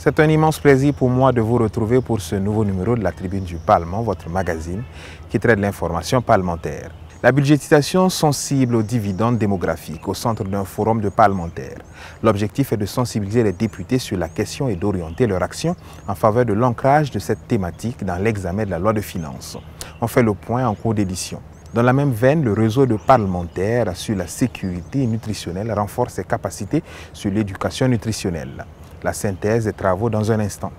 C'est un immense plaisir pour moi de vous retrouver pour ce nouveau numéro de la Tribune du Parlement, votre magazine qui traite l'information parlementaire. La budgétisation sensible aux dividendes démographiques au centre d'un forum de parlementaires. L'objectif est de sensibiliser les députés sur la question et d'orienter leur action en faveur de l'ancrage de cette thématique dans l'examen de la loi de finances. On fait le point en cours d'édition. Dans la même veine, le réseau de parlementaires sur la sécurité nutritionnelle renforce ses capacités sur l'éducation nutritionnelle. La synthèse des travaux dans un instant.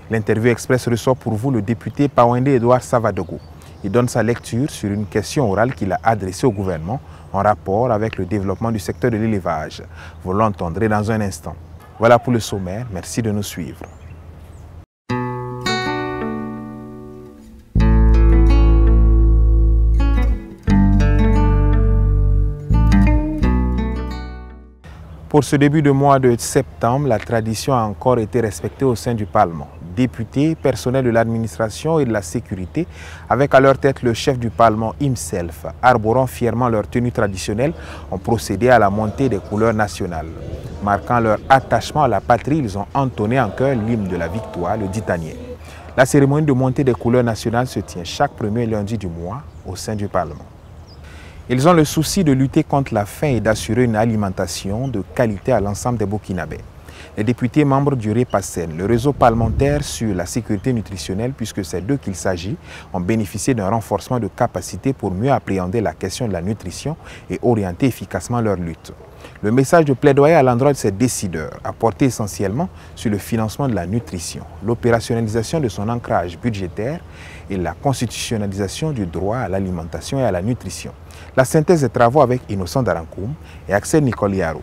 L'interview express reçoit pour vous le député Pawende Edouard Savadogo. Il donne sa lecture sur une question orale qu'il a adressée au gouvernement en rapport avec le développement du secteur de l'élevage. Vous l'entendrez dans un instant. Voilà pour le sommaire. Merci de nous suivre. Pour ce début de mois de septembre, la tradition a encore été respectée au sein du Parlement. Députés, personnel de l'administration et de la sécurité, avec à leur tête le chef du Parlement himself, arborant fièrement leur tenue traditionnelle, ont procédé à la montée des couleurs nationales. Marquant leur attachement à la patrie, ils ont entonné en chœur l'hymne de la victoire, le Ditanien. La cérémonie de montée des couleurs nationales se tient chaque premier lundi du mois au sein du Parlement. Ils ont le souci de lutter contre la faim et d'assurer une alimentation de qualité à l'ensemble des Burkinabés. Les députés membres du REPASSEN, le réseau parlementaire sur la sécurité nutritionnelle, puisque c'est d'eux qu'il s'agit, ont bénéficié d'un renforcement de capacité pour mieux appréhender la question de la nutrition et orienter efficacement leur lutte. Le message de plaidoyer à l'endroit de ces décideurs a porté essentiellement sur le financement de la nutrition, l'opérationnalisation de son ancrage budgétaire et la constitutionnalisation du droit à l'alimentation et à la nutrition. La synthèse des travaux avec Innocent Darankoum et Axel Nicoliaro.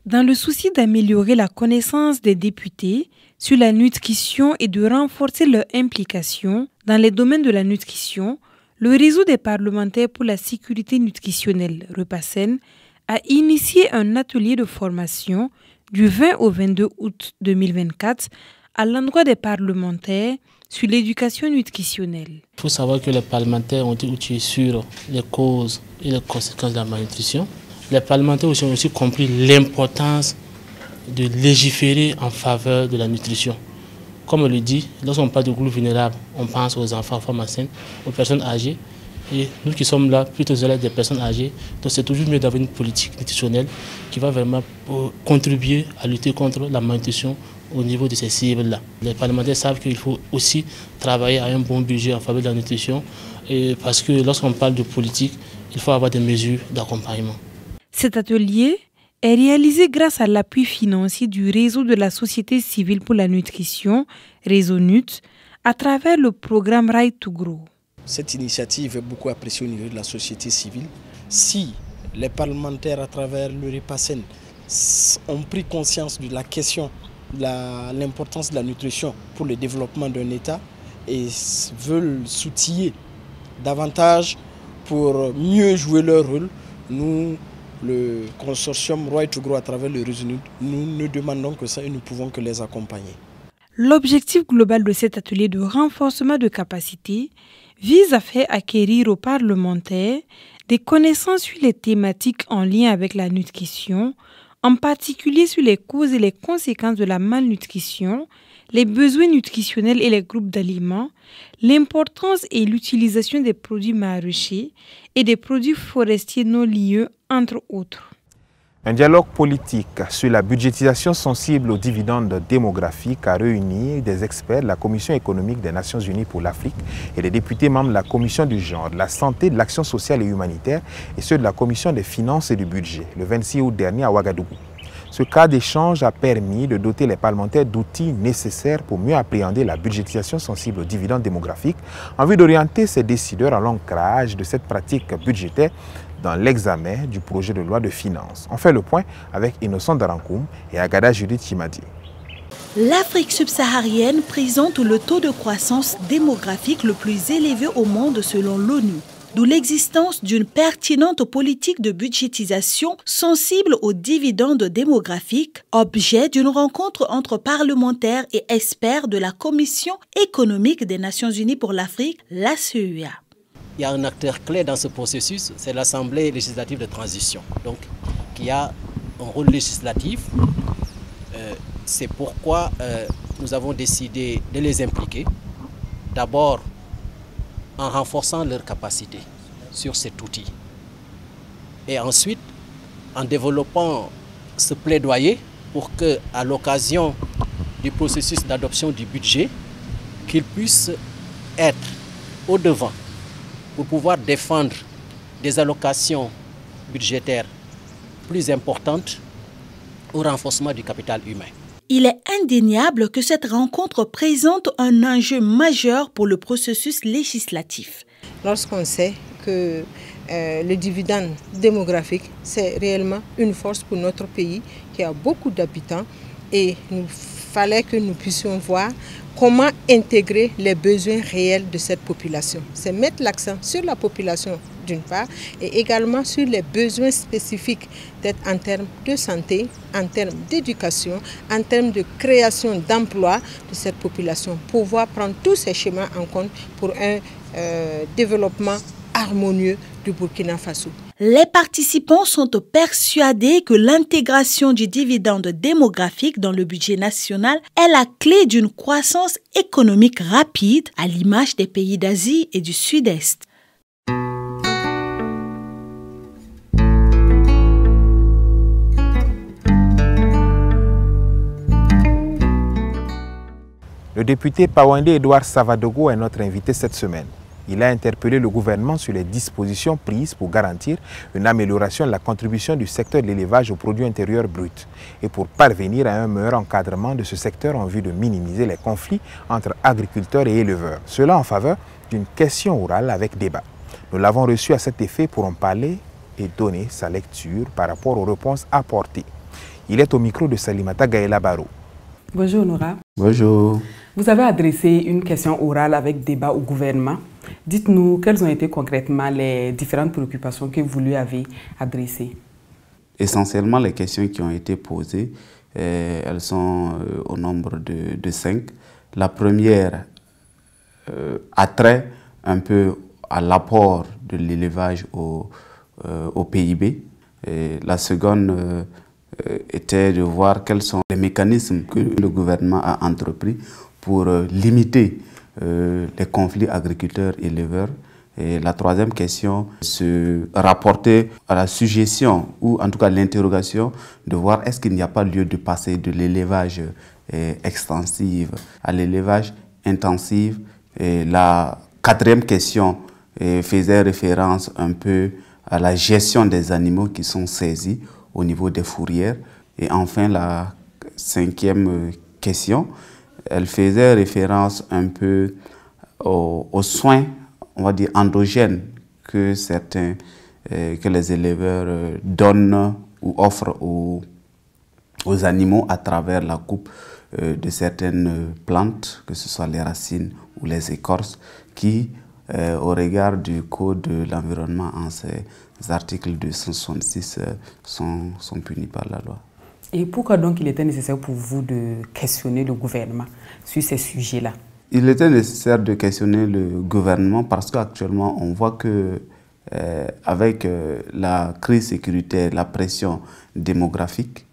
Dans le souci d'améliorer la connaissance des députés sur la nutrition et de renforcer leur implication dans les domaines de la nutrition, le réseau des parlementaires pour la sécurité nutritionnelle, REPASSEN, a initié un atelier de formation du 20 au 22 août 2024 à l'endroit des parlementaires sur l'éducation nutritionnelle. Il faut savoir que les parlementaires ont été outillés sur les causes et les conséquences de la malnutrition. Les parlementaires ont aussi compris l'importance de légiférer en faveur de la nutrition. Comme on le dit, lorsqu'on parle de groupes vulnérables, on pense aux enfants, aux femmes enceintes, aux personnes âgées. Et nous qui sommes là, plutôt des personnes âgées, donc c'est toujours mieux d'avoir une politique nutritionnelle qui va vraiment contribuer à lutter contre la malnutrition au niveau de ces cibles-là. Les parlementaires savent qu'il faut aussi travailler à un bon budget en faveur de la nutrition, et parce que lorsqu'on parle de politique, il faut avoir des mesures d'accompagnement. Cet atelier est réalisé grâce à l'appui financier du réseau de la société civile pour la nutrition, Réseau NUT, à travers le programme Right to Grow. Cette initiative est beaucoup appréciée au niveau de la société civile. Si les parlementaires, à travers le REPASSEN, ont pris conscience de la question, de l'importance de la nutrition pour le développement d'un État et veulent s'outiller davantage pour mieux jouer leur rôle, nous, le consortium Right to Grow à travers le réseau, nous ne demandons que ça et nous ne pouvons que les accompagner. L'objectif global de cet atelier de renforcement de capacité vise à faire acquérir aux parlementaires des connaissances sur les thématiques en lien avec la nutrition, en particulier sur les causes et les conséquences de la malnutrition, les besoins nutritionnels et les groupes d'aliments, l'importance et l'utilisation des produits maraîchers et des produits forestiers non liés, entre autres. Un dialogue politique sur la budgétisation sensible aux dividendes démographiques a réuni des experts de la Commission économique des Nations Unies pour l'Afrique et des députés membres de la Commission du genre, de la santé, de l'action sociale et humanitaire et ceux de la Commission des finances et du budget, le 26 août dernier à Ouagadougou. Ce cas d'échange a permis de doter les parlementaires d'outils nécessaires pour mieux appréhender la budgétisation sensible aux dividendes démographiques en vue d'orienter ces décideurs à l'ancrage de cette pratique budgétaire dans l'examen du projet de loi de finances. On fait le point avec Innocent Darankoum et Agada Judith Chimadi. L'Afrique subsaharienne présente le taux de croissance démographique le plus élevé au monde selon l'ONU, d'où l'existence d'une pertinente politique de budgétisation sensible aux dividendes démographiques, objet d'une rencontre entre parlementaires et experts de la Commission économique des Nations Unies pour l'Afrique, la CEA. Il y a un acteur clé dans ce processus, c'est l'Assemblée législative de transition, donc qui a un rôle législatif. C'est pourquoi nous avons décidé de les impliquer, d'abord en renforçant leurs capacités sur cet outil. Et ensuite, en développant ce plaidoyer pour qu'à l'occasion du processus d'adoption du budget, qu'ils puissent être au devant pour pouvoir défendre des allocations budgétaires plus importantes au renforcement du capital humain. Il est indéniable que cette rencontre présente un enjeu majeur pour le processus législatif. Lorsqu'on sait que le dividende démographique, c'est réellement une force pour notre pays qui a beaucoup d'habitants et il fallait que nous puissions voir comment intégrer les besoins réels de cette population. C'est mettre l'accent sur la population d'une part et également sur les besoins spécifiques d'être en termes de santé, en termes d'éducation, en termes de création d'emplois de cette population, pouvoir prendre tous ces schémas en compte pour un développement harmonieux du Burkina Faso. Les participants sont persuadés que l'intégration du dividende démographique dans le budget national est la clé d'une croissance économique rapide à l'image des pays d'Asie et du Sud-Est. Le député Pawande Edouard Savadogo est notre invité cette semaine. Il a interpellé le gouvernement sur les dispositions prises pour garantir une amélioration de la contribution du secteur de l'élevage au produit intérieur brut et pour parvenir à un meilleur encadrement de ce secteur en vue de minimiser les conflits entre agriculteurs et éleveurs. Cela en faveur d'une question orale avec débat. Nous l'avons reçu à cet effet pour en parler et donner sa lecture par rapport aux réponses apportées. Il est au micro de Salimata Gaëla Baro. Bonjour Nora. Bonjour. Vous avez adressé une question orale avec débat au gouvernement. Dites-nous quelles ont été concrètement les différentes préoccupations que vous lui avez adressées. Essentiellement, les questions qui ont été posées, elles sont au nombre de 5. La première a trait un peu à l'apport de l'élevage au PIB. Et la seconde était de voir quels sont les mécanismes que le gouvernement a entrepris pour limiter les conflits agriculteurs-éleveurs. Et la troisième question se rapportait à la suggestion, ou en tout cas l'interrogation, de voir est-ce qu'il n'y a pas lieu de passer de l'élevage extensif à l'élevage intensif. Et la quatrième question faisait référence un peu à la gestion des animaux qui sont saisis au niveau des fourrières. Et enfin, la cinquième question, elle faisait référence un peu aux soins, on va dire, endogènes que les éleveurs donnent ou offrent aux animaux à travers la coupe de certaines plantes, que ce soit les racines ou les écorces, qui, au regard du Code de l'environnement en ces articles 266, sont punis par la loi. Et pourquoi donc il était nécessaire pour vous de questionner le gouvernement sur ces sujets-là? Il était nécessaire de questionner le gouvernement parce qu'actuellement, on voit que avec la crise sécuritaire, la pression démographique,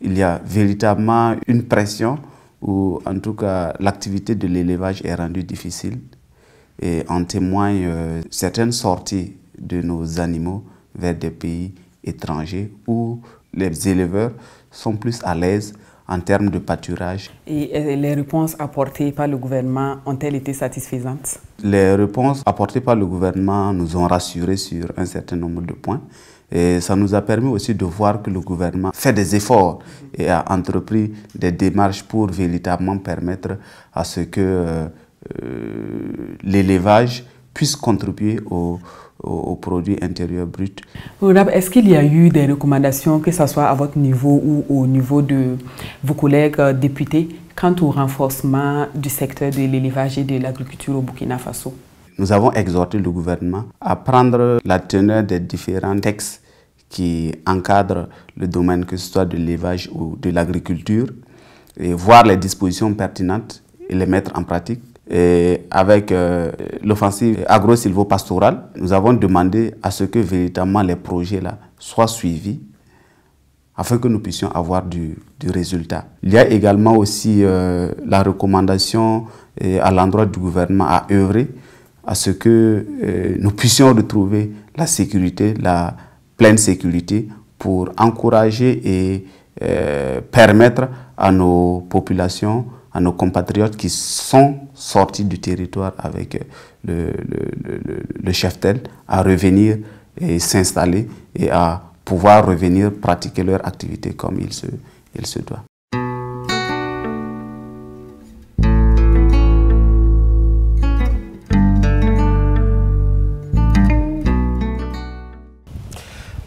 il y a véritablement une pression où, en tout cas, l'activité de l'élevage est rendue difficile. Et en témoignent certaines sorties de nos animaux vers des pays étrangers où les éleveurs sont plus à l'aise en termes de pâturage. Et les réponses apportées par le gouvernement ont-elles été satisfaisantes? Les réponses apportées par le gouvernement nous ont rassurés sur un certain nombre de points. Et ça nous a permis aussi de voir que le gouvernement fait des efforts et a entrepris des démarches pour véritablement permettre à ce que l'élevage puisse contribuer au produit intérieur brut. Est-ce qu'il y a eu des recommandations, que ce soit à votre niveau ou au niveau de vos collègues députés, quant au renforcement du secteur de l'élevage et de l'agriculture au Burkina Faso? Nous avons exhorté le gouvernement à prendre la teneur des différents textes qui encadrent le domaine, que ce soit de l'élevage ou de l'agriculture, et voir les dispositions pertinentes et les mettre en pratique. Et avec l'offensive agro-silvopastorale, nous avons demandé à ce que véritablement les projets là soient suivis afin que nous puissions avoir du résultat. Il y a également aussi la recommandation à l'endroit du gouvernement à œuvrer à ce que nous puissions retrouver la sécurité, la pleine sécurité, pour encourager et permettre à nos populations, à nos compatriotes qui sont sortis du territoire avec le cheftel, à revenir et s'installer et à pouvoir revenir pratiquer leur activité comme il se doit.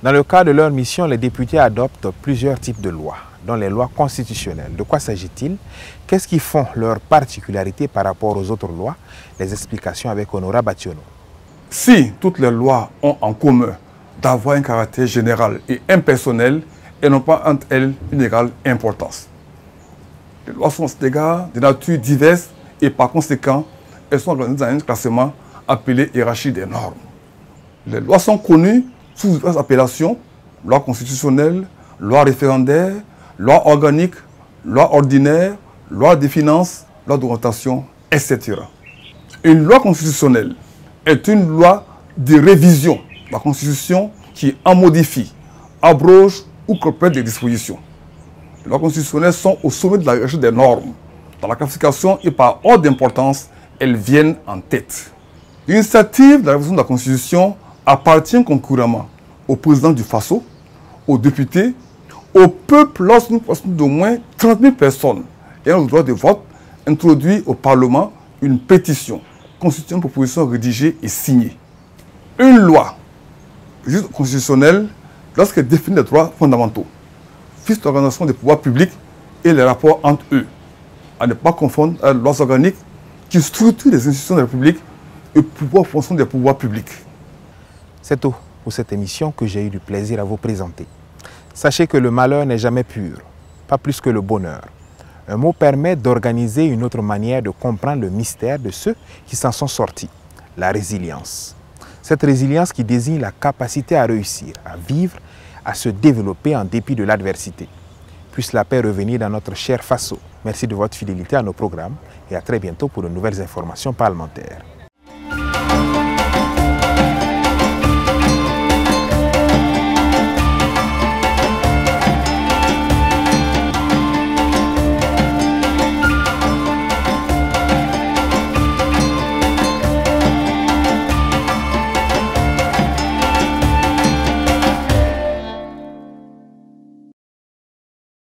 Dans le cadre de leur mission, les députés adoptent plusieurs types de lois, dont les lois constitutionnelles. De quoi s'agit-il? Qu'est-ce qui font leur particularité par rapport aux autres lois? Les explications avec Honora Bationo. Si toutes les lois ont en commun d'avoir un caractère général et impersonnel, elles n'ont pas entre elles une égale importance. Les lois sont à cet égard de nature diverse et par conséquent, elles sont organisées dans un classement appelé hiérarchie des normes. Les lois sont connues sous diverses appellations: loi constitutionnelle, loi référendaire, loi organique, loi ordinaire, loi des finances, loi d'orientation, etc. Une loi constitutionnelle est une loi de révision de la Constitution qui en modifie, abroge ou complète des dispositions. Les lois constitutionnelles sont au sommet de la hiérarchie des normes. Dans la classification et par ordre d'importance, elles viennent en tête. L'initiative de la révision de la Constitution appartient concurremment au président du FASO, aux députés, au peuple lorsqu'une personne d'au moins 30 000 personnes ayant le droit de vote introduit au Parlement une pétition constituant une proposition rédigée et signée. Une loi constitutionnelle, lorsqu'elle définit les droits fondamentaux, fixe l'organisation des pouvoirs publics et les rapports entre eux, à ne pas confondre avec les lois organiques qui structurent les institutions de la République et pouvoir fonction des pouvoirs publics. C'est tout pour cette émission que j'ai eu du plaisir à vous présenter. Sachez que le malheur n'est jamais pur, pas plus que le bonheur. Un mot permet d'organiser une autre manière de comprendre le mystère de ceux qui s'en sont sortis, la résilience. Cette résilience qui désigne la capacité à réussir, à vivre, à se développer en dépit de l'adversité. Puisse la paix revenir dans notre cher Faso. Merci de votre fidélité à nos programmes et à très bientôt pour de nouvelles informations parlementaires.